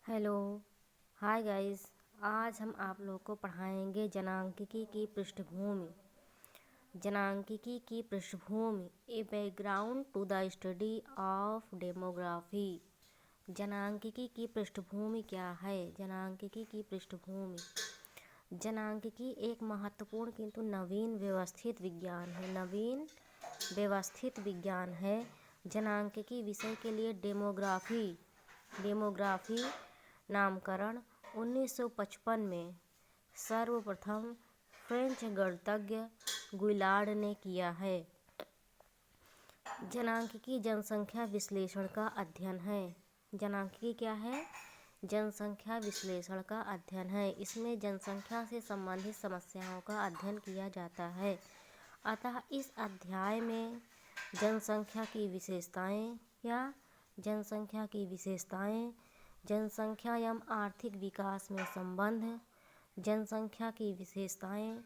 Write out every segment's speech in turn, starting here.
Hello. Hi guys. आज हम आप लोग को पढ़ाएंगे जनांकिकी की पृष्ठभूमि। जनांकिकी की पृष्ठभूमि a background to the study of demography. जनांकिकी की पृष्ठभूमि क्या है? जनांकिकी की पृष्ठभूमि, जनांकिकी एक महत्वपूर्ण किंतु नवीन व्यवस्थित विज्ञान है। नवीन व्यवस्थित विज्ञान है। जनांकिकी विषय के लिए डेमोग्राफी नामकरण 1955 में सर्वप्रथम फ्रेंच गणितज्ञ गुइलार्ड ने किया है। जनांकिकी जनसंख्या विश्लेषण का अध्ययन है। जनांकिकी क्या है? जनसंख्या विश्लेषण का अध्ययन है। इसमें जनसंख्या से संबंधित समस्याओं का अध्ययन किया जाता है। अतः इस अध्याय में जनसंख्या की विशेषताएं जनसंख्या एवं आर्थिक विकास में संबंध, जनसंख्या की विशेषताएं,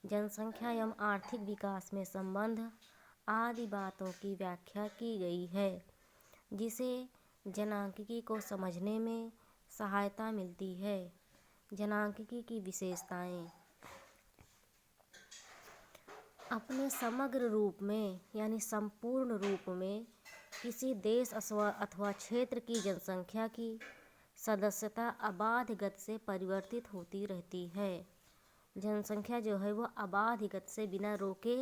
जनसंख्या एवं आर्थिक विकास में संबंध आदि बातों की व्याख्या की गई है, जिसे जनांकिकी को समझने में सहायता मिलती है। जनांकिकी की विशेषताएं अपने समग्र रूप में यानी संपूर्ण रूप में किसी देश अथवा क्षेत्र की जनसंख्या की सदस्यता अबाध गति से परिवर्तित होती रहती है। जनसंख्या जो है वो अबाध गति से बिना रोके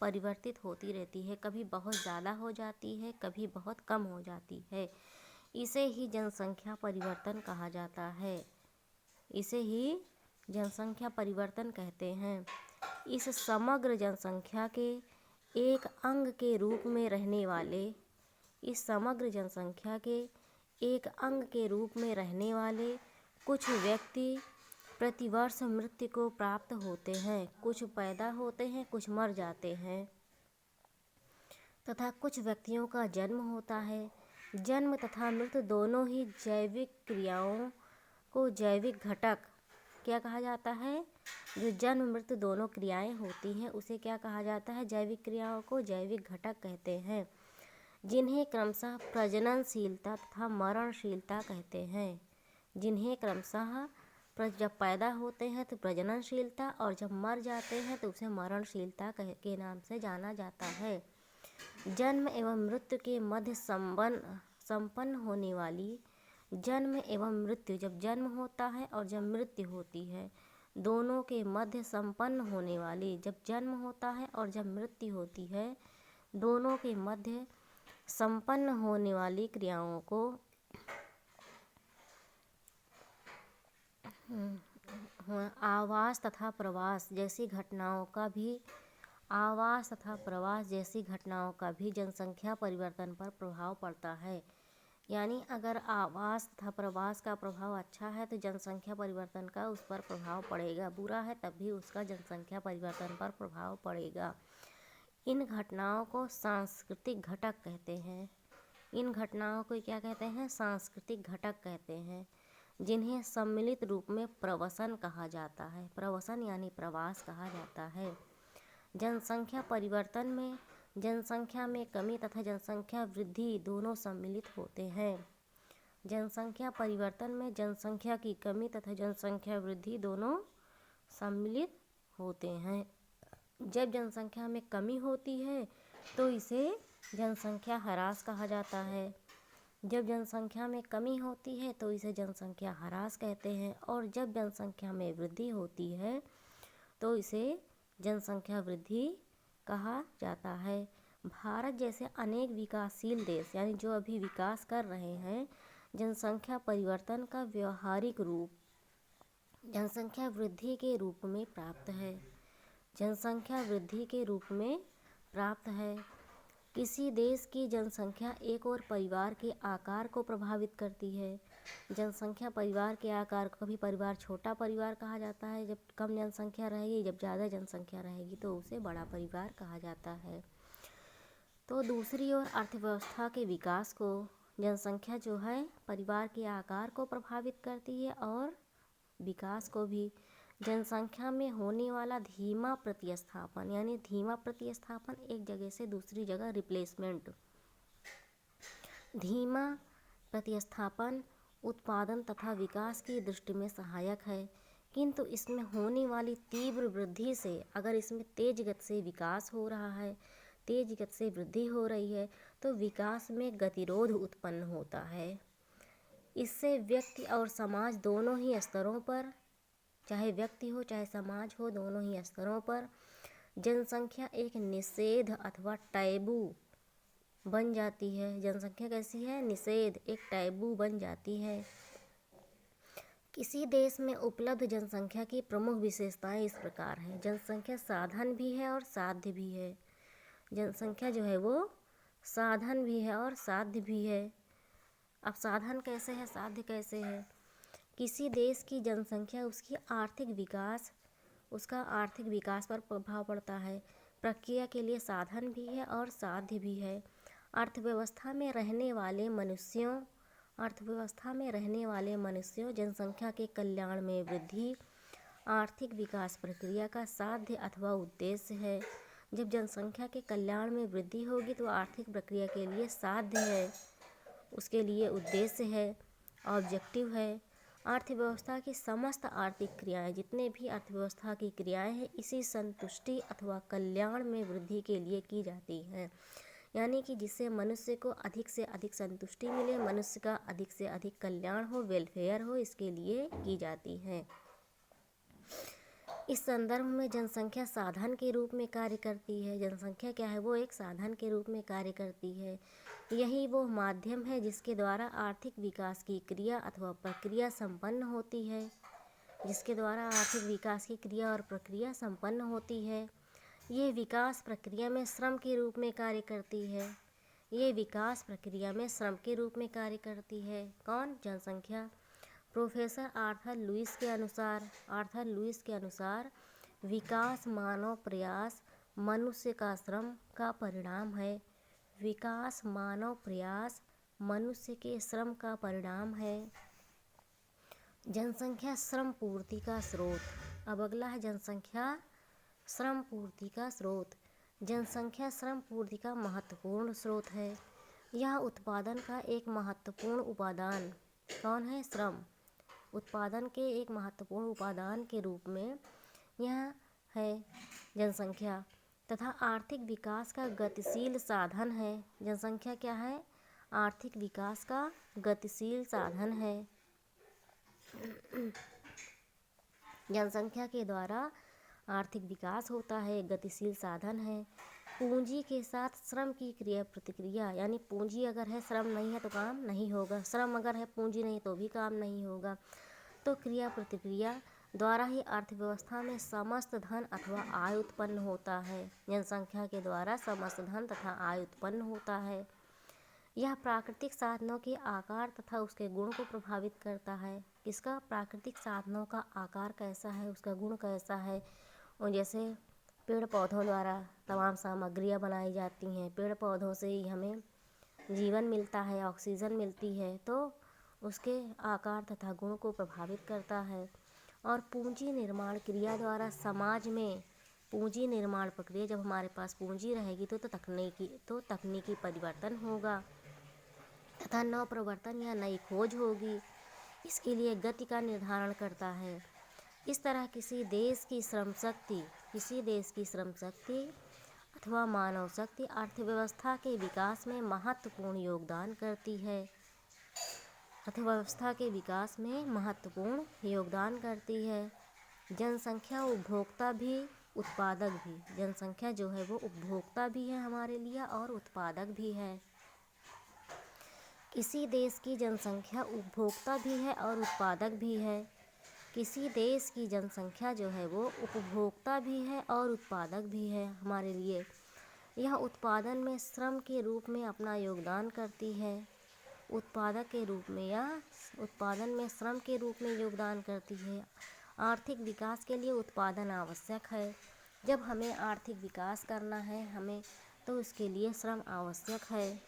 परिवर्तित होती रहती है। कभी बहुत ज़्यादा हो जाती है, कभी बहुत कम हो जाती है। इसे ही जनसंख्या परिवर्तन कहा जाता है। इसे ही जनसंख्या परिवर्तन कहते हैं। इस समग्र जनसंख्या के एक अंग के रूप में रहने वाले कुछ व्यक्ति प्रतिवर्ष मृत्यु को प्राप्त होते हैं। कुछ पैदा होते हैं, कुछ मर जाते हैं तथा कुछ व्यक्तियों का जन्म होता है। जन्म तथा मृत्यु दोनों ही जैविक क्रियाओं को जैविक घटक क्या कहा जाता है? जो जन्म मृत्यु दोनों क्रियाएं होती हैं उसे क्या कहा जाता है? जैविक क्रियाओं को जैविक घटक कहते हैं, जिन्हें क्रमशः प्रजननशीलता तथा मरणशीलता कहते हैं। जिन्हें क्रमशः जब पैदा होते हैं तो प्रजननशीलता और जब मर जाते हैं तो उसे मरणशीलता के नाम से जाना जाता है। जन्म एवं मृत्यु के मध्य संपन्न होने वाली जन्म एवं मृत्यु, जब जन्म होता है और जब मृत्यु होती है, दोनों के मध्य संपन्न होने वाली, जब जन्म होता है और जब मृत्यु होती है, दोनों के मध्य संपन्न होने वाली क्रियाओं को आवास तथा प्रवास जैसी घटनाओं का भी जनसंख्या परिवर्तन पर प्रभाव पड़ता है। यानी अगर आवास तथा प्रवास का प्रभाव अच्छा है तो जनसंख्या परिवर्तन का उस पर प्रभाव पड़ेगा, बुरा है तब भी उसका जनसंख्या परिवर्तन पर प्रभाव पड़ेगा। इन घटनाओं को सांस्कृतिक घटक कहते हैं। इन घटनाओं को क्या कहते हैं? सांस्कृतिक घटक कहते हैं, जिन्हें सम्मिलित रूप में प्रवसन कहा जाता है। प्रवसन यानी प्रवास कहा जाता है। जनसंख्या परिवर्तन में जनसंख्या में कमी तथा जनसंख्या वृद्धि दोनों सम्मिलित होते हैं। जनसंख्या परिवर्तन में जनसंख्या की कमी तथा जनसंख्या वृद्धि दोनों सम्मिलित होते हैं। जब जनसंख्या में कमी होती है तो इसे जनसंख्या ह्रास कहा जाता है। जब जनसंख्या में कमी होती है तो इसे जनसंख्या ह्रास कहते हैं, और जब जनसंख्या में वृद्धि होती है तो इसे जनसंख्या वृद्धि कहा जाता है। भारत जैसे अनेक विकासशील देश यानी जो अभी विकास कर रहे हैं, जनसंख्या परिवर्तन का व्यवहारिक रूप जनसंख्या वृद्धि के रूप में प्राप्त है। जनसंख्या वृद्धि के रूप में प्राप्त है। किसी देश की जनसंख्या एक और परिवार के आकार को प्रभावित करती है। जनसंख्या परिवार के आकार को, कभी परिवार छोटा परिवार कहा जाता है जब कम जनसंख्या रहेगी, जब ज़्यादा जनसंख्या रहेगी तो उसे बड़ा परिवार कहा जाता है। तो दूसरी ओर अर्थव्यवस्था के विकास को जनसंख्या जो है परिवार के आकार को प्रभावित करती है और विकास को भी। जनसंख्या में होने वाला धीमा प्रतिस्थापन यानी धीमा प्रतिस्थापन, एक जगह से दूसरी जगह रिप्लेसमेंट, धीमा प्रतिस्थापन उत्पादन तथा विकास की दृष्टि में सहायक है, किंतु इसमें होने वाली तीव्र वृद्धि से, अगर इसमें तेज गति से विकास हो रहा है, तेज गति से वृद्धि हो रही है, तो विकास में गतिरोध उत्पन्न होता है। इससे व्यक्ति और समाज दोनों ही स्तरों पर, चाहे व्यक्ति हो चाहे समाज हो, दोनों ही स्तरों पर जनसंख्या एक निषेध अथवा टैबू बन जाती है। जनसंख्या कैसी है? निषेध, एक टैबू बन जाती है। किसी देश में उपलब्ध जनसंख्या की प्रमुख विशेषताएं इस प्रकार हैं। जनसंख्या साधन भी है और साध्य भी है। जनसंख्या जो है वो साधन भी है और साध्य भी है। अब साधन कैसे है, साध्य कैसे है? किसी देश की जनसंख्या उसका आर्थिक विकास पर प्रभाव पड़ता है। प्रक्रिया के लिए साधन भी है और साध्य भी है। अर्थव्यवस्था में रहने वाले मनुष्यों जनसंख्या के कल्याण में वृद्धि आर्थिक विकास प्रक्रिया का साध्य अथवा उद्देश्य है। जब जनसंख्या के कल्याण में वृद्धि होगी तो आर्थिक प्रक्रिया के लिए साध्य है, उसके लिए उद्देश्य है, ऑब्जेक्टिव है। अर्थव्यवस्था की समस्त आर्थिक क्रियाएं, जितने भी अर्थव्यवस्था की क्रियाएं हैं, इसी संतुष्टि अथवा कल्याण में वृद्धि के लिए की जाती हैं। यानी कि जिससे मनुष्य को अधिक से अधिक संतुष्टि मिले, मनुष्य का अधिक से अधिक कल्याण हो, वेलफेयर हो, इसके लिए की जाती हैं। इस संदर्भ में जनसंख्या साधन के रूप में कार्य करती है। जनसंख्या क्या है? वो एक साधन के रूप में कार्य करती है। यही वो माध्यम है जिसके द्वारा आर्थिक विकास की क्रिया अथवा प्रक्रिया संपन्न होती है। जिसके द्वारा आर्थिक विकास की क्रिया और प्रक्रिया संपन्न होती है। ये विकास प्रक्रिया में श्रम के रूप में कार्य करती है। ये विकास प्रक्रिया में श्रम के रूप में कार्य करती है। कौन? जनसंख्या। प्रोफेसर आर्थर लुईस के अनुसार विकास मानव प्रयास मनुष्य का श्रम का परिणाम है। विकास मानव प्रयास मनुष्य के श्रम का परिणाम है। जनसंख्या श्रम पूर्ति का स्रोत। अब अगला है जनसंख्या श्रम पूर्ति का स्रोत। जनसंख्या श्रम पूर्ति का महत्वपूर्ण स्रोत है। यह उत्पादन का एक महत्वपूर्ण उपादान, कौन है? श्रम। उत्पादन के एक महत्वपूर्ण उपादान के रूप में यह है जनसंख्या, तथा आर्थिक विकास का गतिशील साधन है। जनसंख्या क्या है? आर्थिक विकास का गतिशील साधन है। जनसंख्या के द्वारा आर्थिक विकास होता है, गतिशील साधन है। पूंजी के साथ श्रम की क्रिया प्रतिक्रिया, यानी पूंजी अगर है, श्रम नहीं है तो काम नहीं होगा। श्रम अगर है, पूंजी नहीं तो भी काम नहीं होगा। तो क्रिया प्रतिक्रिया द्वारा ही अर्थव्यवस्था में समस्त धन अथवा आय उत्पन्न होता है। जनसंख्या के द्वारा समस्त धन तथा आय उत्पन्न होता है। यह प्राकृतिक साधनों के आकार तथा उसके गुण को प्रभावित करता है। किसका? प्राकृतिक साधनों का आकार कैसा है, उसका गुण कैसा है। और जैसे पेड़ पौधों द्वारा तमाम सामग्रियाँ बनाई जाती हैं, पेड़ पौधों से ही हमें जीवन मिलता है, ऑक्सीजन मिलती है, तो उसके आकार तथा गुण को प्रभावित करता है। और पूंजी निर्माण क्रिया द्वारा समाज में पूंजी निर्माण प्रक्रिया, जब हमारे पास पूंजी रहेगी तो तकनीकी परिवर्तन होगा तथा नव प्रवर्तन या नई खोज होगी। इसके लिए गति का निर्धारण करता है। इस तरह किसी देश की श्रम शक्ति अथवा मानव शक्ति अर्थव्यवस्था के विकास में महत्वपूर्ण योगदान करती है। अर्थव्यवस्था के विकास में महत्वपूर्ण योगदान करती है। जनसंख्या उपभोक्ता भी उत्पादक भी। जनसंख्या जो है वो उपभोक्ता भी है हमारे लिए और उत्पादक भी है। किसी देश की जनसंख्या उपभोक्ता भी है और उत्पादक भी है। किसी देश की जनसंख्या जो है वो उपभोक्ता भी है और उत्पादक भी है हमारे लिए। यह उत्पादन में श्रम के रूप में अपना योगदान करती है। उत्पादक के रूप में या उत्पादन में श्रम के रूप में योगदान करती है। आर्थिक विकास के लिए उत्पादन आवश्यक है। जब हमें आर्थिक विकास करना है हमें, तो उसके लिए श्रम आवश्यक है।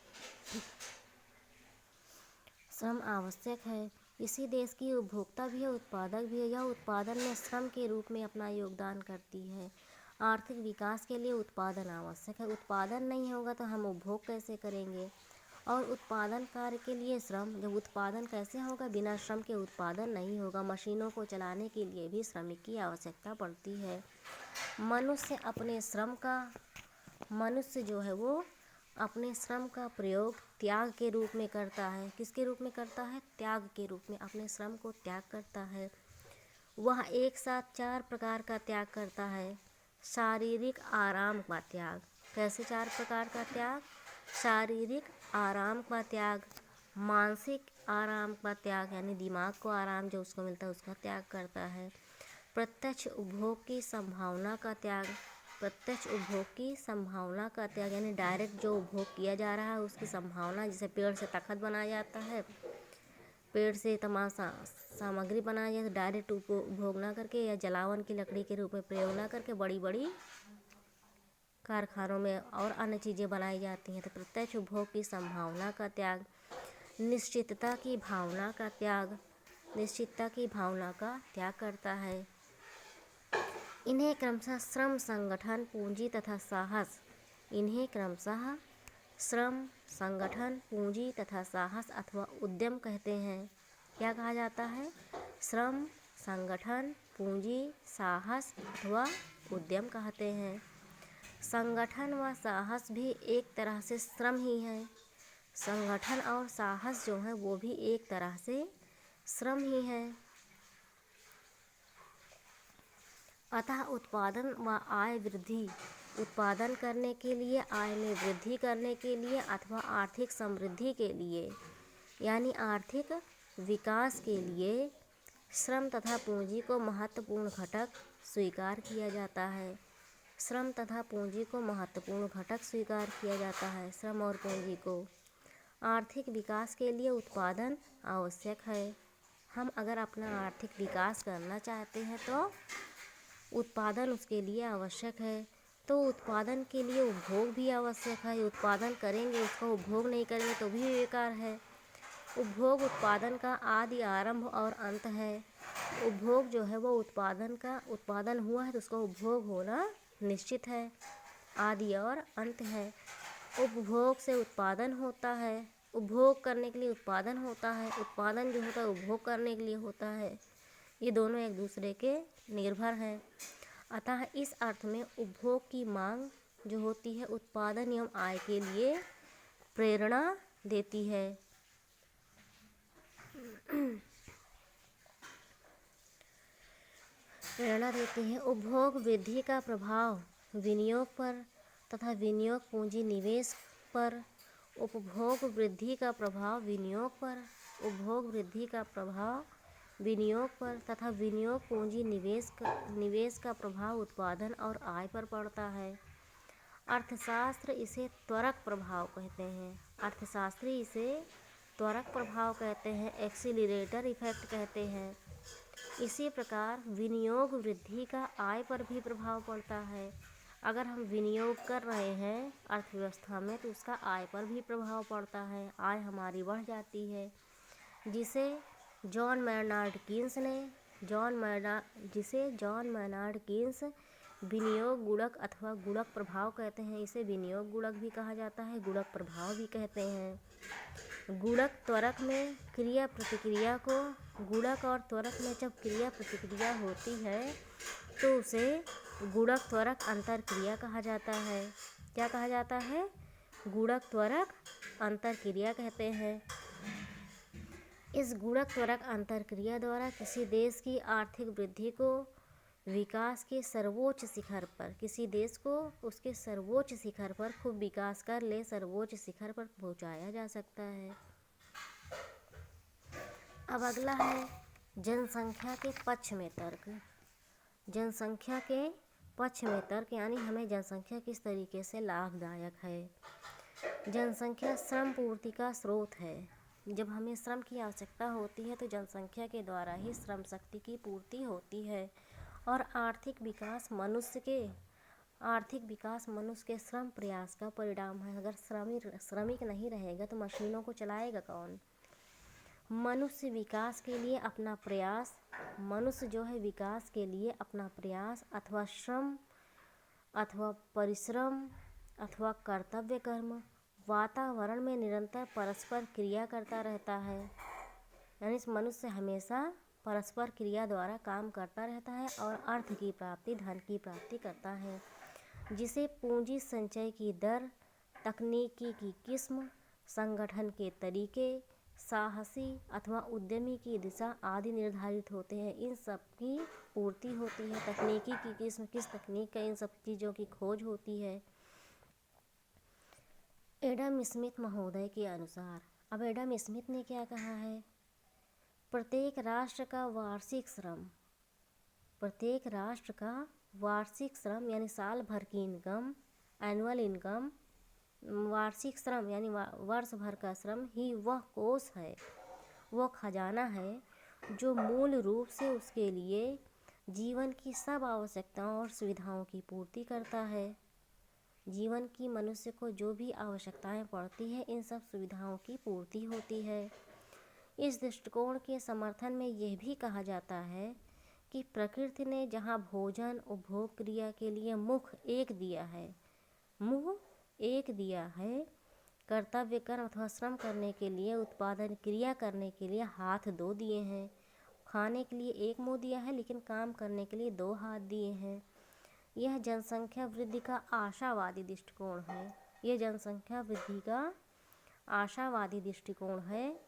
श्रम आवश्यक है। इसी देश की उपभोक्ता भी है, उत्पादक भी है। यह उत्पादन में श्रम के रूप में अपना योगदान करती है। आर्थिक विकास के लिए उत्पादन आवश्यक है। उत्पादन नहीं होगा तो हम उपभोग कैसे करेंगे। और उत्पादन कार्य के लिए श्रम। जब उत्पादन कैसे होगा, बिना श्रम के उत्पादन नहीं होगा। मशीनों को चलाने के लिए भी श्रमिक की आवश्यकता पड़ती है। मनुष्य जो है वो अपने श्रम का प्रयोग त्याग के रूप में करता है। किसके रूप में करता है? त्याग के रूप में अपने श्रम को त्याग करता है। वह एक साथ 4 प्रकार का त्याग करता है। शारीरिक आराम का त्याग। कैसे 4 प्रकार का त्याग? शारीरिक आराम का त्याग, मानसिक आराम का त्याग यानी दिमाग को आराम जो उसको मिलता है उसका त्याग करता है। प्रत्यक्ष उपभोग की संभावना का त्याग। प्रत्यक्ष उपभोग की संभावना का त्याग यानी डायरेक्ट जो उपभोग किया जा रहा है उसकी संभावना, जैसे पेड़ से तख्त बनाया जाता है, पेड़ से तमाम सामग्री बनाई जाती है, डायरेक्ट उपभोग ना करके या जलावन की लकड़ी के रूप में प्रयोग ना करके बड़ी बड़ी कारखानों में और अन्य चीज़ें बनाई जाती हैं। तो प्रत्यक्ष उपभोग की संभावना का त्याग। निश्चितता की भावना का त्याग। निश्चितता की भावना का त्याग करता है। इन्हें क्रमशः श्रम, संगठन, पूंजी तथा साहस। इन्हें क्रमशः श्रम, संगठन, पूंजी तथा साहस अथवा उद्यम कहते हैं। क्या कहा जाता है? श्रम, संगठन, पूंजी, साहस अथवा उद्यम कहते हैं। संगठन व साहस भी एक तरह से श्रम ही है। संगठन और साहस जो है वो भी एक तरह से श्रम ही है। अतः उत्पादन व आय वृद्धि, उत्पादन करने के लिए, आय में वृद्धि करने के लिए अथवा आर्थिक समृद्धि के लिए यानी आर्थिक विकास के लिए श्रम तथा पूंजी को महत्वपूर्ण घटक स्वीकार किया जाता है। श्रम तथा पूंजी को महत्वपूर्ण घटक स्वीकार किया जाता है। श्रम और पूंजी को आर्थिक विकास के लिए उत्पादन आवश्यक है। हम अगर अपना आर्थिक विकास करना चाहते हैं तो उत्पादन उसके लिए आवश्यक है। तो उत्पादन के लिए उपभोग भी आवश्यक है। उत्पादन करेंगे, उसका उपभोग नहीं करेंगे तो भी बेकार है। उपभोग उत्पादन का आदि, आरंभ और अंत है। उपभोग जो है वो उत्पादन हुआ है तो उसका उपभोग होना निश्चित है, आदि और अंत है। उपभोग से उत्पादन होता है, उपभोग करने के लिए उत्पादन होता है, उत्पादन जो होता है उपभोग करने के लिए होता है। ये दोनों एक दूसरे के निर्भर हैं। अतः इस अर्थ में उपभोग की मांग जो होती है उत्पादन एवं आय के लिए प्रेरणा देती है। उपभोग वृद्धि का प्रभाव विनियोग पर तथा विनियोग पूंजी निवेश पर। उपभोग वृद्धि का प्रभाव विनियोग पर, उपभोग वृद्धि का प्रभाव विनियोग पर तथा विनियोग पूंजी निवेश का प्रभाव उत्पादन और आय पर पड़ता है। अर्थशास्त्र इसे त्वरक प्रभाव कहते हैं। अर्थशास्त्री इसे त्वरक प्रभाव कहते हैं, एक्सीलरेटर इफेक्ट कहते हैं। इसी प्रकार विनियोग वृद्धि का आय पर भी प्रभाव पड़ता है। अगर हम विनियोग कर रहे हैं अर्थव्यवस्था में तो उसका आय पर भी प्रभाव पड़ता है, आय हमारी बढ़ जाती है। जिसे जॉन मैनार्ड कीन्स विनियोग गुणक अथवा गुणक प्रभाव कहते हैं। इसे विनियोग गुणक भी कहा जाता है, गुणक प्रभाव भी कहते हैं। गुणक त्वरक में क्रिया प्रतिक्रिया को, गुणक और त्वरक में जब क्रिया प्रतिक्रिया होती है तो उसे गुणक त्वरक अंतर क्रिया कहा जाता है। क्या कहा जाता है? गुणक त्वरक अंतर क्रिया कहते हैं। इस गुणक त्वरक अंतर क्रिया द्वारा किसी देश की आर्थिक वृद्धि को विकास के सर्वोच्च शिखर पर, किसी देश को उसके सर्वोच्च शिखर पर खूब विकास कर ले, सर्वोच्च शिखर पर पहुंचाया जा सकता है। अब अगला है जनसंख्या के पक्ष में तर्क। जनसंख्या के पक्ष में तर्क यानी हमें जनसंख्या किस तरीके से लाभदायक है। जनसंख्या श्रम पूर्ति का स्रोत है। जब हमें श्रम की आवश्यकता होती है तो जनसंख्या के द्वारा ही श्रम शक्ति की पूर्ति होती है। और आर्थिक विकास मनुष्य के श्रम प्रयास का परिणाम है। अगर श्रमिक नहीं रहेगा तो मशीनों को चलाएगा कौन? मनुष्य विकास के लिए अपना प्रयास, मनुष्य जो है विकास के लिए अपना प्रयास अथवा श्रम अथवा परिश्रम अथवा कर्तव्य कर्म वातावरण में निरंतर परस्पर क्रिया करता रहता है। यानी मनुष्य हमेशा परस्पर क्रिया द्वारा काम करता रहता है और अर्थ की प्राप्ति, धन की प्राप्ति करता है, जिसे पूंजी संचय की दर, तकनीकी की किस्म, संगठन के तरीके, साहसी अथवा उद्यमी की दिशा आदि निर्धारित होते हैं। इन सब की पूर्ति होती है। तकनीकी की किस्म, किस तकनीक का, इन सब चीज़ों की खोज होती है। एडम स्मिथ महोदय के अनुसार, अब एडम स्मिथ ने क्या कहा है, प्रत्येक राष्ट्र का वार्षिक श्रम यानी साल भर की इनकम, एनुअल इनकम, वार्षिक श्रम यानी वर्ष भर का श्रम ही वह कोष है, वह खजाना है जो मूल रूप से उसके लिए जीवन की सब आवश्यकताओं और सुविधाओं की पूर्ति करता है। जीवन की मनुष्य को जो भी आवश्यकताएं पड़ती है, इन सब सुविधाओं की पूर्ति होती है। इस दृष्टिकोण के समर्थन में यह भी कहा जाता है कि प्रकृति ने जहाँ भोजन उपभोग क्रिया के लिए मुँह एक दिया है, कर्तव्य कर्म अथवा श्रम करने के लिए, उत्पादन क्रिया करने के लिए हाथ दो दिए हैं। खाने के लिए एक मुँह दिया है, लेकिन काम करने के लिए दो हाथ दिए हैं। यह जनसंख्या वृद्धि का आशावादी दृष्टिकोण है।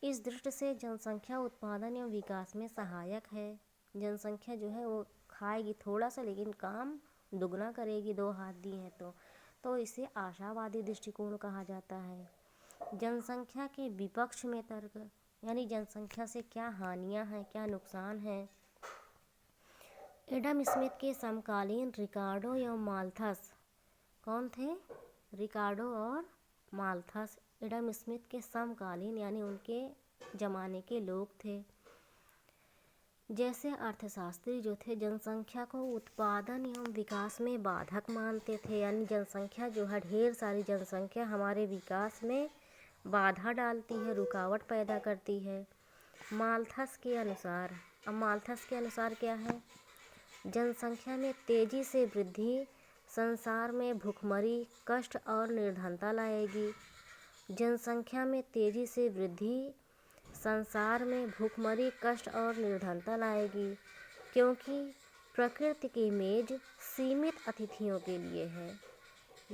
इस दृष्टि से जनसंख्या उत्पादन एवं विकास में सहायक है। जनसंख्या जो है वो खाएगी थोड़ा सा, लेकिन काम दुगना करेगी, दो हाथ दिए हैं तो इसे आशावादी दृष्टिकोण कहा जाता है। जनसंख्या के विपक्ष में तर्क, यानी जनसंख्या से क्या हानियां हैं, क्या नुकसान है। एडम स्मिथ के समकालीन रिकार्डो एवं माल्थस, कौन थे? रिकार्डो और माल्थस एडम स्मिथ के समकालीन यानी उनके ज़माने के लोग थे। जैसे अर्थशास्त्री जो थे, जनसंख्या को उत्पादन एवं विकास में बाधक मानते थे। यानी जनसंख्या जो है, ढेर सारी जनसंख्या हमारे विकास में बाधा डालती है, रुकावट पैदा करती है। माल्थस के अनुसार क्या है, जनसंख्या में तेज़ी से वृद्धि संसार में भुखमरी, कष्ट और निर्धनता लाएगी। जनसंख्या में तेज़ी से वृद्धि संसार में भुखमरी, कष्ट और निर्धनता लाएगी, क्योंकि प्रकृति की मेज सीमित अतिथियों के लिए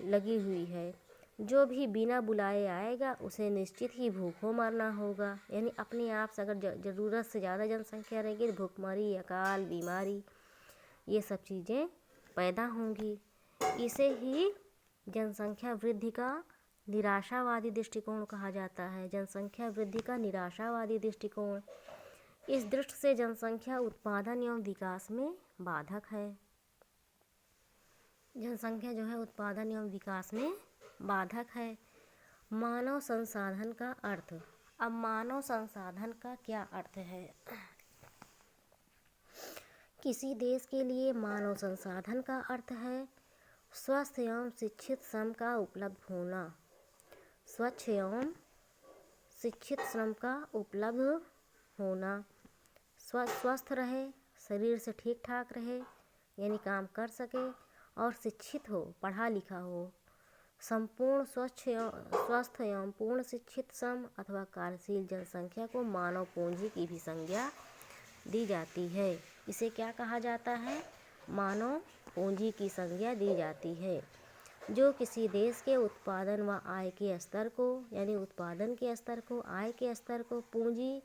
लगी हुई है। जो भी बिना बुलाए आएगा उसे निश्चित ही भूखों मरना होगा। यानी अपने आप से अगर ज़रूरत से ज़्यादा जनसंख्या रहेगी तो भुखमरी, अकाल, बीमारी, ये सब चीज़ें पैदा होंगी। इसे ही जनसंख्या वृद्धि का निराशावादी दृष्टिकोण कहा जाता है। जनसंख्या वृद्धि का निराशावादी दृष्टिकोण, इस दृष्टि से जनसंख्या उत्पादन एवं विकास में बाधक है। जनसंख्या जो है उत्पादन एवं विकास में बाधक है। मानव संसाधन का अर्थ, अब मानव संसाधन का क्या अर्थ है? किसी देश के लिए मानव संसाधन का अर्थ है स्वस्थ एवं शिक्षित श्रम का उपलब्ध होना। स्वच्छ एवं शिक्षित श्रम का उपलब्ध होना, स्वस्थ रहे, शरीर से ठीक ठाक रहे, यानी काम कर सके, और शिक्षित हो, पढ़ा लिखा हो। संपूर्ण स्वस्थ एवं पूर्ण शिक्षित श्रम अथवा कार्यशील जनसंख्या को मानव पूंजी की भी संज्ञा दी जाती है। इसे क्या कहा जाता है? मानव पूंजी की संज्ञा दी जाती है, जो किसी देश के उत्पादन व आय के स्तर को, यानी उत्पादन के स्तर को, आय के स्तर को पूंजी,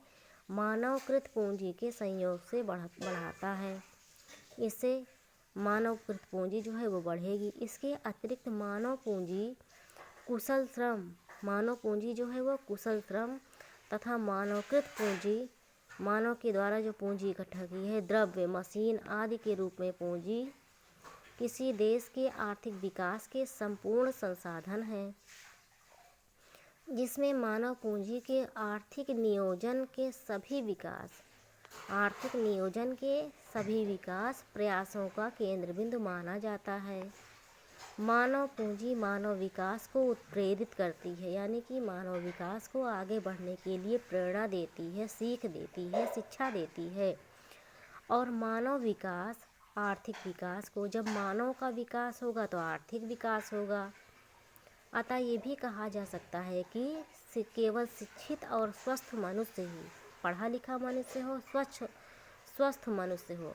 मानवकृत पूंजी के संयोग से बढ़ाता है। इससे मानवकृत पूंजी जो है वो बढ़ेगी। इसके अतिरिक्त मानव पूंजी जो है वो कुशल श्रम तथा मानवकृत पूंजी, मानव के द्वारा जो पूंजी इकट्ठा की है, द्रव्य, मशीन आदि के रूप में पूंजी किसी देश के आर्थिक विकास के संपूर्ण संसाधन हैं, जिसमें मानव पूंजी के आर्थिक नियोजन के सभी विकास प्रयासों का केंद्र बिंदु माना जाता है। मानव पूंजी मानव विकास को उत्प्रेरित करती है, यानी कि मानव विकास को आगे बढ़ने के लिए प्रेरणा देती है, सीख देती है, शिक्षा देती है। और मानव विकास आर्थिक विकास को, जब मानव का विकास होगा तो आर्थिक विकास होगा। अतः ये भी कहा जा सकता है कि केवल शिक्षित और स्वस्थ मनुष्य ही, पढ़ा लिखा मनुष्य हो, स्वस्थ मनुष्य हो,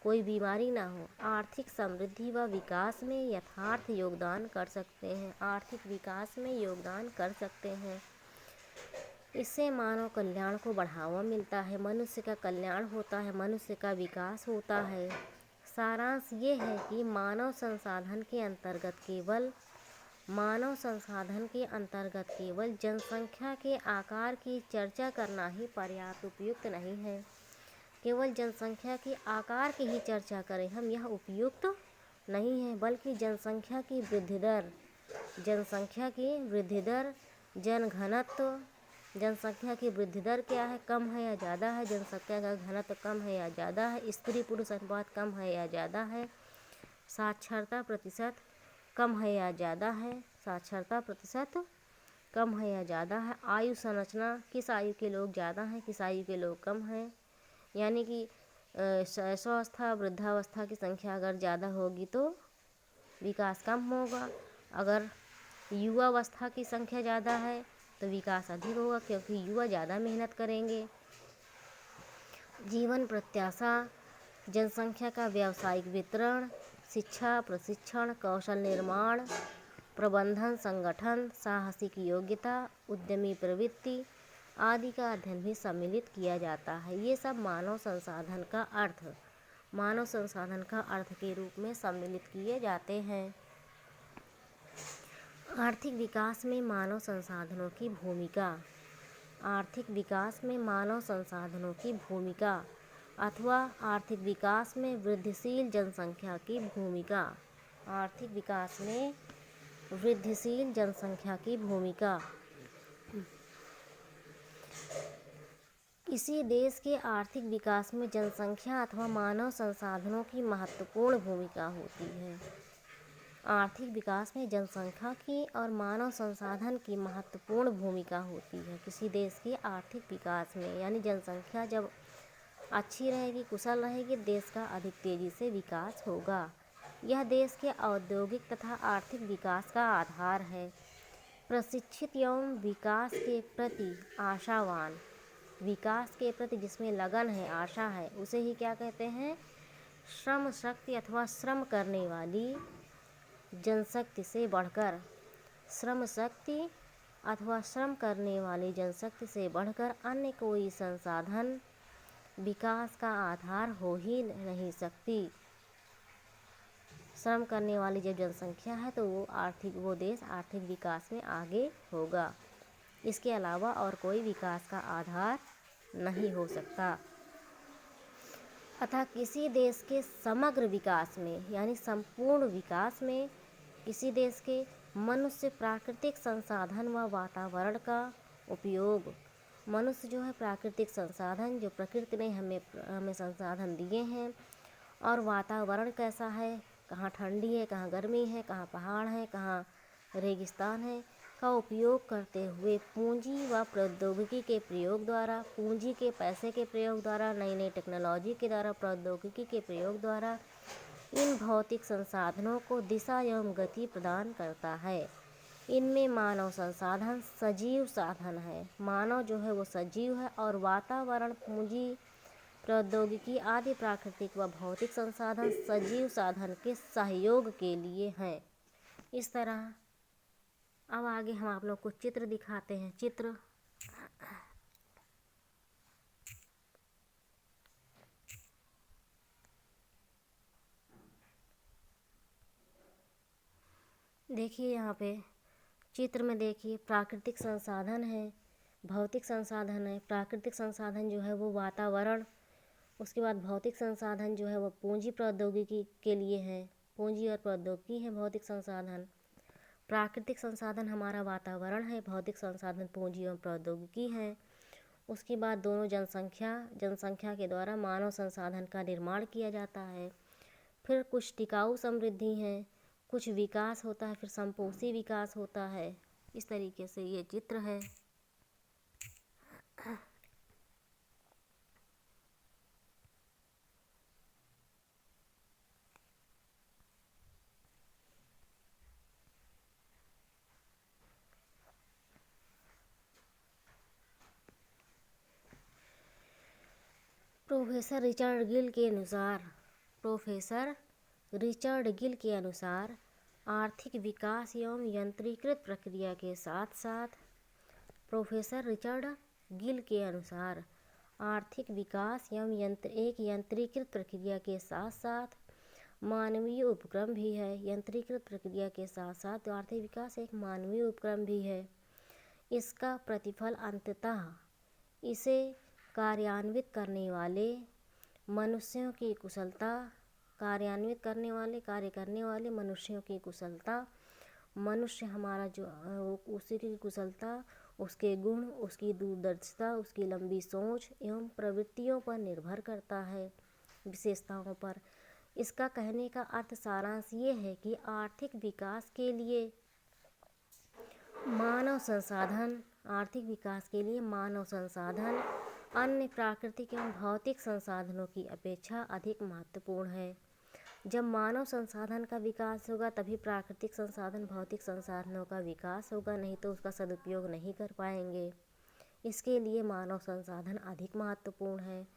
कोई बीमारी ना हो, आर्थिक समृद्धि व विकास में यथार्थ योगदान कर सकते हैं, आर्थिक विकास में योगदान कर सकते हैं। इससे मानव कल्याण को बढ़ावा मिलता है, मनुष्य का कल्याण होता है, मनुष्य का विकास होता है। सारांश ये है कि मानव संसाधन के अंतर्गत केवल जनसंख्या के आकार की चर्चा करना ही पर्याप्त उपयुक्त नहीं है। केवल जनसंख्या के आकार की ही चर्चा करें हम, यह उपयुक्त नहीं है, बल्कि जनसंख्या की वृद्धि दर, जनघनत्व, जनसंख्या की वृद्धि दर क्या है, कम है या ज़्यादा है, जनसंख्या का घनत्व कम है या ज़्यादा है, स्त्री पुरुष अनुपात कम है या ज़्यादा है, साक्षरता प्रतिशत कम है या ज़्यादा है, आयु संरचना किस आयु के लोग ज़्यादा हैं, किस आयु के लोग कम हैं, यानी कि शैशवावस्था वृद्धावस्था की संख्या अगर ज़्यादा होगी तो विकास कम होगा, अगर युवावस्था की संख्या ज़्यादा है तो विकास अधिक होगा, क्योंकि युवा ज़्यादा मेहनत करेंगे। जीवन प्रत्याशा, जनसंख्या का व्यावसायिक वितरण, शिक्षा, प्रशिक्षण, कौशल निर्माण, प्रबंधन, संगठन, साहसिक योग्यता, उद्यमी प्रवृत्ति आदि का अध्ययन भी सम्मिलित किया जाता है। ये सब मानव संसाधन का अर्थ के रूप में सम्मिलित किए जाते हैं। आर्थिक विकास में मानव संसाधनों की भूमिका अथवा आर्थिक विकास में वृद्धिशील जनसंख्या की भूमिका। किसी देश के आर्थिक विकास में जनसंख्या अथवा मानव संसाधनों की महत्वपूर्ण भूमिका होती है। आर्थिक विकास में जनसंख्या की और मानव संसाधन की महत्वपूर्ण भूमिका होती है। किसी देश के आर्थिक विकास में, यानी जनसंख्या जब अच्छी रहेगी, कुशल रहेगी, देश का अधिक तेज़ी से विकास होगा। यह देश के औद्योगिक तथा आर्थिक विकास का आधार है। प्रशिक्षित एवं विकास के प्रति जिसमें लगन है, आशा है, उसे ही क्या कहते हैं, श्रम शक्ति अथवा श्रम करने वाली जनशक्ति से बढ़कर अन्य कोई संसाधन विकास का आधार हो ही नहीं सकती। श्रम करने वाली जब जनसंख्या है तो वो देश आर्थिक विकास में आगे होगा। इसके अलावा और कोई विकास का आधार नहीं हो सकता। अतः किसी देश के समग्र विकास में, यानी संपूर्ण विकास में, किसी देश के मनुष्य, प्राकृतिक संसाधन व वातावरण का उपयोग, मनुष्य जो है प्राकृतिक संसाधन, जो प्रकृति ने हमें संसाधन दिए हैं, और वातावरण कैसा है, कहाँ ठंडी है, कहाँ गर्मी है, कहाँ पहाड़ है, कहाँ रेगिस्तान है, का उपयोग करते हुए पूंजी व प्रौद्योगिकी के प्रयोग द्वारा, पूंजी के पैसे के प्रयोग द्वारा, नई नई टेक्नोलॉजी के द्वारा, प्रौद्योगिकी के प्रयोग द्वारा इन भौतिक संसाधनों को दिशा एवं गति प्रदान करता है। इनमें मानव संसाधन सजीव साधन है, मानव जो है वो सजीव है, और वातावरण, पूंजी, प्रौद्योगिकी आदि प्राकृतिक व भौतिक संसाधन सजीव साधन के सहयोग के लिए हैं। इस तरह अब आगे हम आप लोग को चित्र दिखाते हैं। चित्र देखिए, यहाँ पे चित्र में देखिए, प्राकृतिक संसाधन है, भौतिक संसाधन है। प्राकृतिक संसाधन जो है वो वातावरण, उसके बाद भौतिक संसाधन जो है वो पूंजी प्रौद्योगिकी के लिए है, पूंजी और प्रौद्योगिकी है भौतिक संसाधन। प्राकृतिक संसाधन हमारा वातावरण है, भौतिक संसाधन पूंजी एवं प्रौद्योगिकी है। उसके बाद दोनों जनसंख्या के द्वारा मानव संसाधन का निर्माण किया जाता है। फिर कुछ टिकाऊ समृद्धि है, कुछ विकास होता है, फिर संपोषी विकास होता है। इस तरीके से ये चित्र है। प्रोफेसर रिचर्ड गिल के अनुसार आर्थिक विकास एवं यंत्रीकृत प्रक्रिया के साथ साथ प्रोफेसर रिचर्ड गिल के अनुसार आर्थिक विकास एवं यंत्रीकृत प्रक्रिया के साथ साथ मानवीय उपक्रम भी है। यंत्रीकृत प्रक्रिया के साथ साथ आर्थिक विकास एक मानवीय उपक्रम भी है। इसका प्रतिफल अंततः इसे कार्यान्वित करने वाले मनुष्यों की कुशलता, कार्य करने वाले मनुष्यों की कुशलता, मनुष्य हमारा जो उसी की कुशलता, उसके गुण, उसकी दूरदर्शिता, उसकी लंबी सोच एवं प्रवृत्तियों पर निर्भर करता है, विशेषताओं पर। इसका कहने का अर्थ सारांश ये है कि आर्थिक विकास के लिए मानव संसाधन अन्य प्राकृतिक एवं भौतिक संसाधनों की अपेक्षा अधिक महत्वपूर्ण है। जब मानव संसाधन का विकास होगा तभी प्राकृतिक संसाधन, भौतिक संसाधनों का विकास होगा, नहीं तो उसका सदुपयोग नहीं कर पाएंगे। इसके लिए मानव संसाधन अधिक महत्वपूर्ण है।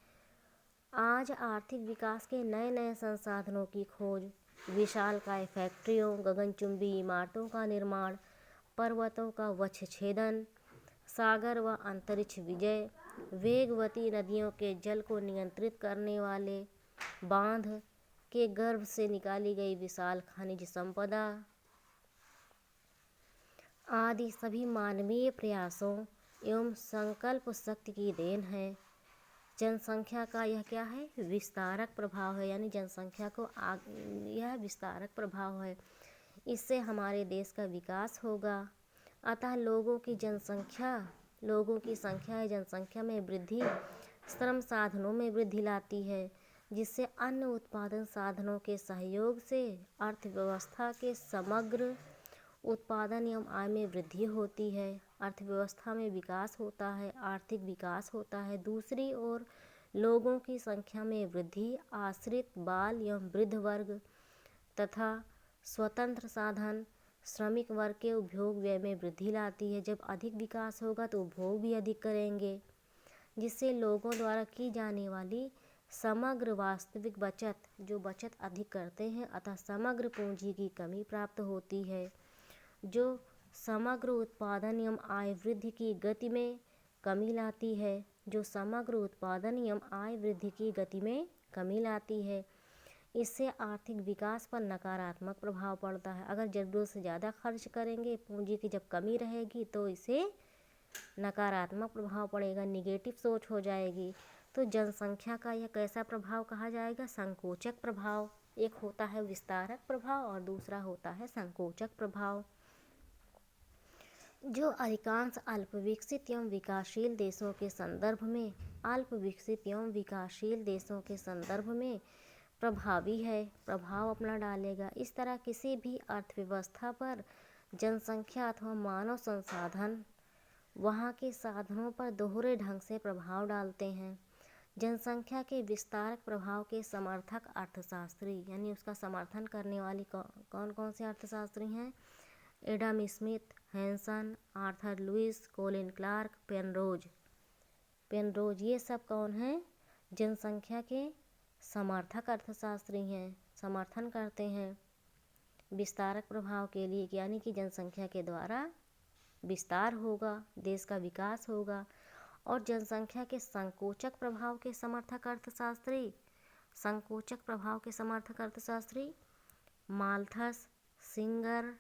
आज आर्थिक विकास के नए नए संसाधनों की खोज, विशालकाय फैक्ट्रियों, गगनचुंबी इमारतों का निर्माण, पर्वतों का वक्षछेदन, सागर व अंतरिक्ष विजय, वेगवती नदियों के जल को नियंत्रित करने वाले बांध के गर्भ से निकाली गई विशाल खनिज संपदा आदि सभी मानवीय प्रयासों एवं संकल्प शक्ति की देन है। जनसंख्या का यह क्या है? विस्तारक प्रभाव है, यानी जनसंख्या को यह विस्तारक प्रभाव है। इससे हमारे देश का विकास होगा। अतः लोगों की संख्या है, जनसंख्या में वृद्धि श्रम साधनों में वृद्धि लाती है, जिससे अन्य उत्पादन साधनों के सहयोग से अर्थव्यवस्था के समग्र उत्पादन एवं आय में वृद्धि होती है। अर्थव्यवस्था में विकास होता है, आर्थिक विकास होता है। दूसरी ओर लोगों की संख्या में वृद्धि आश्रित बाल एवं वृद्ध वर्ग तथा स्वतंत्र साधन श्रमिक वर्ग के उपभोग व्यय में वृद्धि लाती है। जब अधिक विकास होगा तो उपभोग भी अधिक करेंगे, जिससे लोगों द्वारा की जाने वाली समग्र वास्तविक बचत अधिक करते हैं, अतः समग्र पूंजी की कमी प्राप्त होती है, जो समग्र उत्पादन एवं आय वृद्धि की गति में कमी लाती है। इससे आर्थिक विकास पर नकारात्मक प्रभाव पड़ता है। अगर ज़रूरत से ज़्यादा खर्च करेंगे, पूंजी की जब कमी रहेगी तो इसे नकारात्मक प्रभाव पड़ेगा, निगेटिव सोच हो जाएगी। तो जनसंख्या का यह कैसा प्रभाव कहा जाएगा? संकोचक प्रभाव। एक होता है विस्तारक प्रभाव और दूसरा होता है संकोचक प्रभाव, जो अधिकांश अल्पविकसित एवं विकासशील देशों के संदर्भ में प्रभावी है, प्रभाव अपना डालेगा। इस तरह किसी भी अर्थव्यवस्था पर जनसंख्या अथवा मानव संसाधन वहाँ के साधनों पर दोहरे ढंग से प्रभाव डालते हैं। जनसंख्या के विस्तारक प्रभाव के समर्थक अर्थशास्त्री, यानी उसका समर्थन करने वाली कौन कौन से अर्थशास्त्री हैं? Adam Smith, Hansen, Arthur Lewis, Colin Clark, Penrose, ये सब कौन हैं? जनसंख्या के समर्थक अर्थशास्त्री हैं, समर्थन करते हैं विस्तारक प्रभाव के लिए, यानी कि जनसंख्या के द्वारा विस्तार होगा, देश का विकास होगा। और जनसंख्या के संकोचक प्रभाव के समर्थक अर्थशास्त्री माल्थस, सिंगर,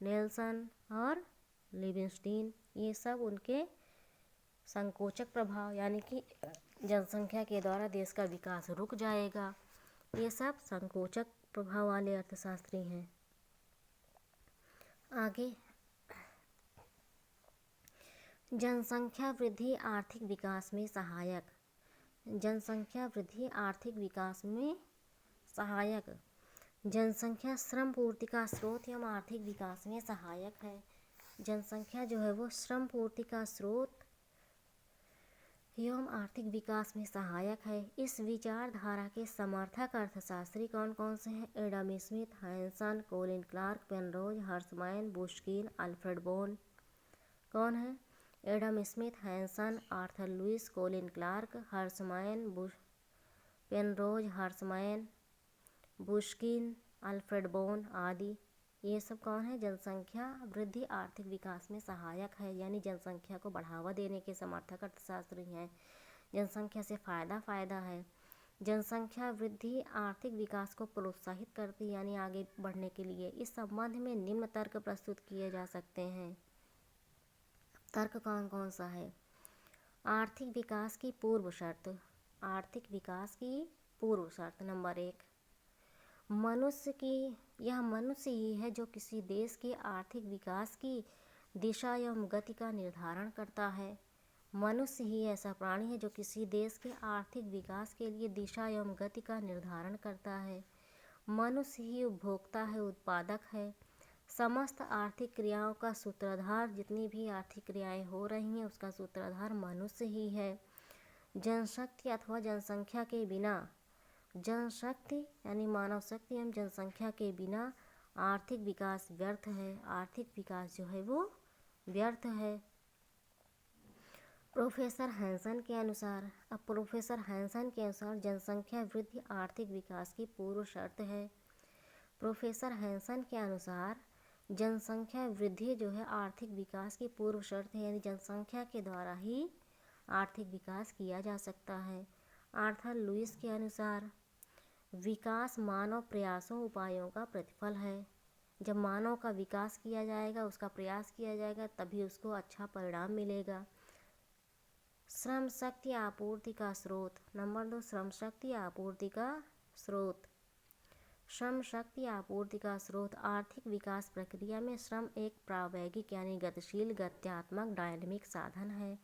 नेल्सन और लिविंगस्टीन, ये सब उनके संकोचक प्रभाव, यानी कि जनसंख्या के द्वारा देश का विकास रुक जाएगा, ये सब संकोचक प्रभाव वाले अर्थशास्त्री हैं। आगे, जनसंख्या वृद्धि आर्थिक विकास में सहायक। जनसंख्या श्रम पूर्ति का स्रोत एवं आर्थिक विकास में सहायक है। जनसंख्या जो है वो श्रम पूर्ति का स्रोत एवं आर्थिक विकास में सहायक है। इस विचारधारा के समर्थक अर्थशास्त्री कौन कौन से हैं? Adam Smith, Hansen, Colin Clark, Penrose, Hirschman, Bushkin, Alfred Bonne. कौन है? Adam Smith, Hansen, Arthur Lewis, Colin Clark, Hirschman, Penrose, Hirschman, Bushkin, Alfred Bonne आदि। ये सब कौन है? जनसंख्या वृद्धि आर्थिक विकास में सहायक है, यानी जनसंख्या को बढ़ावा देने के समर्थक अर्थशास्त्री हैं। जनसंख्या से फ़ायदा है। जनसंख्या वृद्धि आर्थिक विकास को प्रोत्साहित करती, यानी आगे बढ़ने के लिए। इस संबंध में निम्न तर्क प्रस्तुत किए जा सकते हैं। तर्क कौन कौन सा है? आर्थिक विकास की पूर्व शर्त। आर्थिक विकास की पूर्व शर्त नंबर 1, यह मनुष्य ही है जो किसी देश के आर्थिक विकास की दिशा एवं गति का निर्धारण करता है। मनुष्य ही ऐसा प्राणी है जो किसी देश के आर्थिक विकास के लिए दिशा एवं गति का निर्धारण करता है। मनुष्य ही उपभोक्ता है, उत्पादक है। समस्त आर्थिक क्रियाओं का सूत्रधार, जितनी भी आर्थिक क्रियाएं हो रही हैं उसका सूत्रधार मनुष्य ही है। जनशक्ति अथवा जनसंख्या के बिना, जनशक्ति यानी मानव शक्ति एवं जनसंख्या के बिना आर्थिक विकास व्यर्थ है। आर्थिक विकास जो है वो व्यर्थ है। प्रोफेसर हैंसन के अनुसार जनसंख्या वृद्धि आर्थिक विकास की पूर्व शर्त है। प्रोफेसर हैंसन के अनुसार जनसंख्या वृद्धि जो है आर्थिक विकास की पूर्व शर्त है, यानी जनसंख्या के द्वारा ही आर्थिक विकास किया जा सकता है। आर्थर लुइस के अनुसार विकास मानव प्रयासों उपायों का प्रतिफल है। जब मानव का विकास किया जाएगा, उसका प्रयास किया जाएगा, तभी उसको अच्छा परिणाम मिलेगा। श्रम शक्ति आपूर्ति का स्रोत नंबर 2, श्रम शक्ति आपूर्ति का स्रोत। श्रम शक्ति आपूर्ति का स्रोत। आर्थिक विकास प्रक्रिया में श्रम एक प्रावैगिक यानी गतिशील, गत्यात्मक, डायनेमिक साधन है।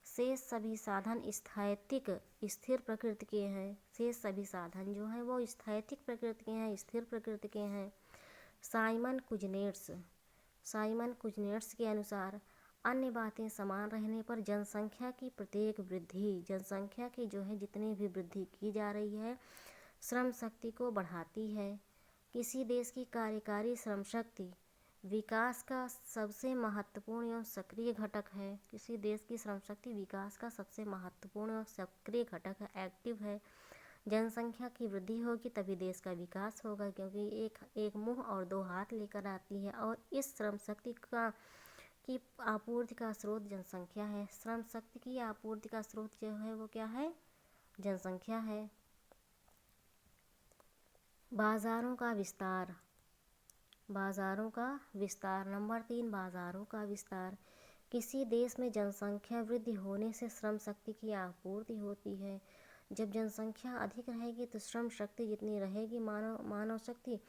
शेष सभी साधन स्थैतिक, स्थिर प्रकृति के हैं। शेष सभी साधन जो हैं वो स्थैतिक प्रकृति के हैं, स्थिर प्रकृति के हैं। साइमन कुजनेट्स के अनुसार अन्य बातें समान रहने पर जनसंख्या की प्रत्येक वृद्धि, जनसंख्या की जो है जितनी भी वृद्धि की जा रही है, श्रम शक्ति को बढ़ाती है। किसी देश की कार्यकारी श्रम शक्ति विकास का सबसे महत्वपूर्ण एवं सक्रिय घटक है। किसी देश की श्रम शक्ति विकास का सबसे महत्वपूर्ण और सक्रिय घटक है, एक्टिव है। जनसंख्या की वृद्धि होगी तभी देश का विकास होगा, क्योंकि एक मुंह और दो हाथ लेकर आती है। और इस श्रम शक्ति की आपूर्ति का स्रोत जनसंख्या है। श्रम शक्ति की आपूर्ति का स्रोत जो है वो क्या है? जनसंख्या है। बाजारों का विस्तार नंबर 3, बाजारों का विस्तार। किसी देश में जनसंख्या वृद्धि होने से श्रम शक्ति की आपूर्ति होती है। जब जनसंख्या अधिक रहेगी तो श्रम शक्ति जितनी रहेगी, मानव शक्ति,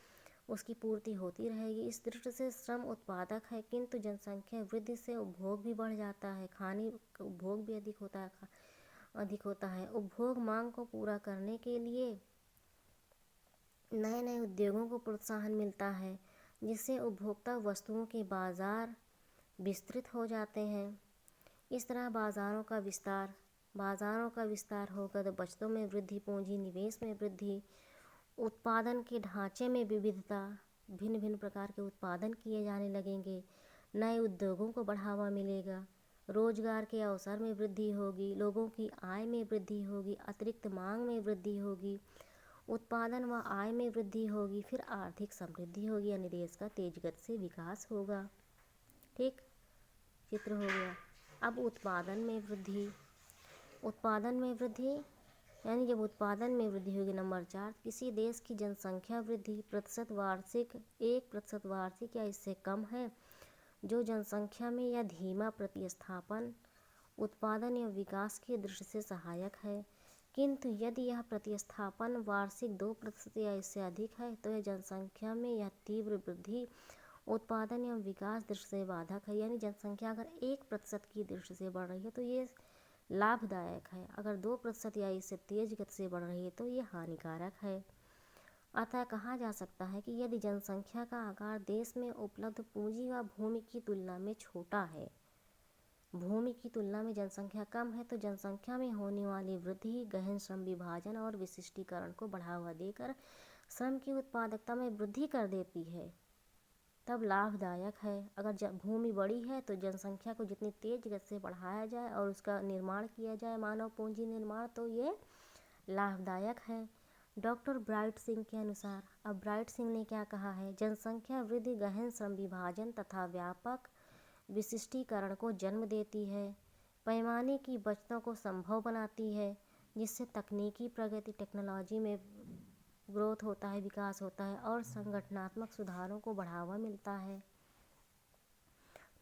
उसकी पूर्ति होती रहेगी। इस दृष्टि से श्रम उत्पादक है, किंतु जनसंख्या वृद्धि से उपभोग भी बढ़ जाता है, खाने उपभोग भी अधिक होता है। उपभोग मांग को पूरा करने के लिए नए नए उद्योगों को प्रोत्साहन मिलता है, जिससे उपभोक्ता वस्तुओं के बाजार विस्तृत हो जाते हैं। इस तरह बाजारों का विस्तार होगा तो बचतों में वृद्धि, पूंजी निवेश में वृद्धि, उत्पादन के ढांचे में विविधता, भिन्न भिन्न प्रकार के उत्पादन किए जाने लगेंगे, नए उद्योगों को बढ़ावा मिलेगा, रोजगार के अवसर में वृद्धि होगी, लोगों की आय में वृद्धि होगी, अतिरिक्त मांग में वृद्धि होगी, उत्पादन व आय में वृद्धि होगी, फिर आर्थिक समृद्धि होगी, यानी देश का तेज गति से विकास होगा। ठीक, चित्र हो गया। अब उत्पादन में वृद्धि यानी जब उत्पादन में वृद्धि होगी, नंबर 4, किसी देश की जनसंख्या वृद्धि 1% वार्षिक या इससे कम है, जो जनसंख्या में या धीमा प्रतिस्थापन उत्पादन या विकास की दृष्टि से सहायक है। किंतु यदि यह प्रतिस्थापन वार्षिक 2% या इससे अधिक है तो यह जनसंख्या में यह तीव्र वृद्धि उत्पादन एवं विकास दृष्टि से बाधक है। यानी जनसंख्या अगर 1% की दृष्टि से बढ़ रही है तो ये लाभदायक है, अगर 2% या इससे तेज गति से बढ़ रही है तो ये हानिकारक है। अतः कहा जा सकता है कि यदि जनसंख्या का आकार देश में उपलब्ध पूंजी व भूमि की तुलना में छोटा है, भूमि की तुलना में जनसंख्या कम है, तो जनसंख्या में होने वाली वृद्धि गहन श्रम विभाजन और विशिष्टीकरण को बढ़ावा देकर श्रम की उत्पादकता में वृद्धि कर देती है। तब लाभदायक है। अगर भूमि बड़ी है तो जनसंख्या को जितनी तेज गति से बढ़ाया जाए और उसका निर्माण किया जाए, मानव पूंजी निर्माण, तो ये लाभदायक है। डॉक्टर ब्राइट सिंह के अनुसार, अब ब्राइट सिंह ने क्या कहा है, जनसंख्या वृद्धि गहन श्रम विभाजन तथा व्यापक विशिष्टीकरण को जन्म देती है, पैमाने की बचतों को संभव बनाती है, जिससे तकनीकी प्रगति, टेक्नोलॉजी में ग्रोथ होता है, विकास होता है और संगठनात्मक सुधारों को बढ़ावा मिलता है।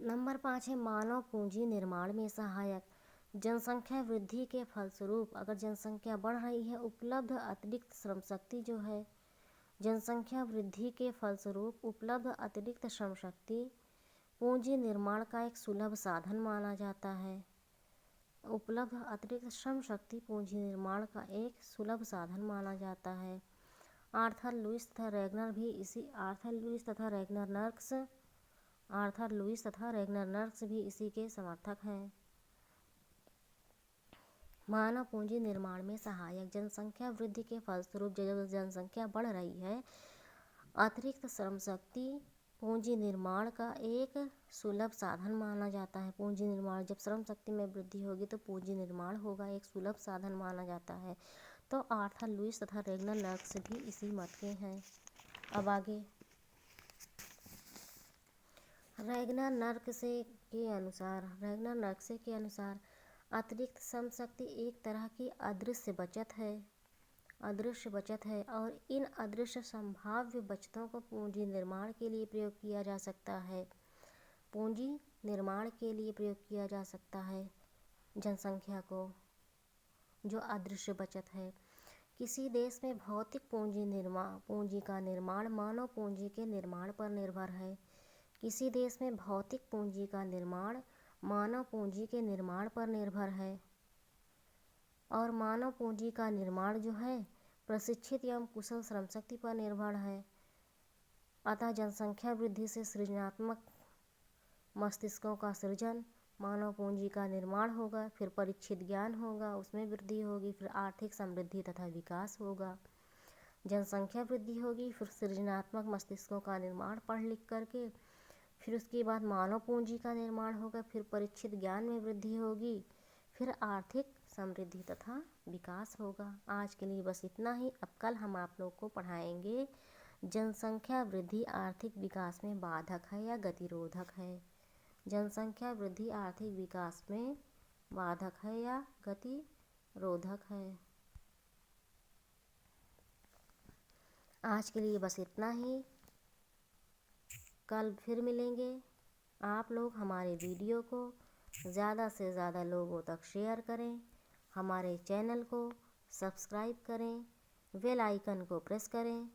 नंबर 5 है मानव पूंजी निर्माण में सहायक। जनसंख्या वृद्धि के फलस्वरूप अगर जनसंख्या बढ़ रही है, उपलब्ध अतिरिक्त श्रम शक्ति जो है, जनसंख्या वृद्धि के फलस्वरूप उपलब्ध अतिरिक्त श्रम शक्ति पूंजी निर्माण का एक सुलभ साधन माना जाता है। उपलब्ध अतिरिक्त श्रम शक्ति पूंजी निर्माण का एक सुलभ साधन माना जाता है। आर्थर लुईस तथा रैगनर नर्क्स भी इसी के समर्थक हैं। मानव पूंजी निर्माण में सहायक। जनसंख्या वृद्धि के फलस्वरूप जब जनसंख्या बढ़ रही है, अतिरिक्त श्रम शक्ति पूंजी निर्माण का एक सुलभ साधन माना जाता है। पूंजी निर्माण, जब श्रम शक्ति में वृद्धि होगी तो पूंजी निर्माण होगा, एक सुलभ साधन माना जाता है। तो आर्थर लुईस तथा रैगनर नर्क्स भी इसी मत के हैं। अब आगे रैगनर नर्क्स के अनुसार अतिरिक्त श्रम शक्ति एक तरह की अदृश्य बचत है और इन अदृश्य संभाव्य बचतों को पूंजी निर्माण के लिए प्रयोग किया जा सकता है। जनसंख्या को जो अदृश्य बचत है, किसी देश में भौतिक पूंजी का निर्माण मानव पूंजी के निर्माण पर निर्भर है। किसी देश में भौतिक पूंजी का निर्माण मानव पूंजी के निर्माण पर निर्भर है और मानव पूंजी का निर्माण जो है प्रशिक्षित एवं कुशल श्रम शक्ति पर निर्भर है। अतः जनसंख्या वृद्धि से सृजनात्मक मस्तिष्कों का सृजन, मानव पूंजी का निर्माण होगा, फिर परीक्षित ज्ञान होगा, उसमें वृद्धि होगी, फिर आर्थिक समृद्धि तथा विकास होगा। जनसंख्या वृद्धि होगी, फिर सृजनात्मक मस्तिष्कों का निर्माण पढ़ लिख करके, फिर उसके बाद मानव पूंजी का निर्माण होगा, फिर परीक्षित ज्ञान में वृद्धि होगी, फिर आर्थिक समृद्धि तथा विकास होगा। आज के लिए बस इतना ही। अब कल हम आप लोग को पढ़ाएंगे जनसंख्या वृद्धि आर्थिक विकास में बाधक है या गतिरोधक है। जनसंख्या वृद्धि आर्थिक विकास में बाधक है या गतिरोधक है। आज के लिए बस इतना ही। कल फिर मिलेंगे। आप लोग हमारे वीडियो को ज़्यादा से ज़्यादा लोगों तक शेयर करें, हमारे चैनल को सब्सक्राइब करें, बेल आइकन को प्रेस करें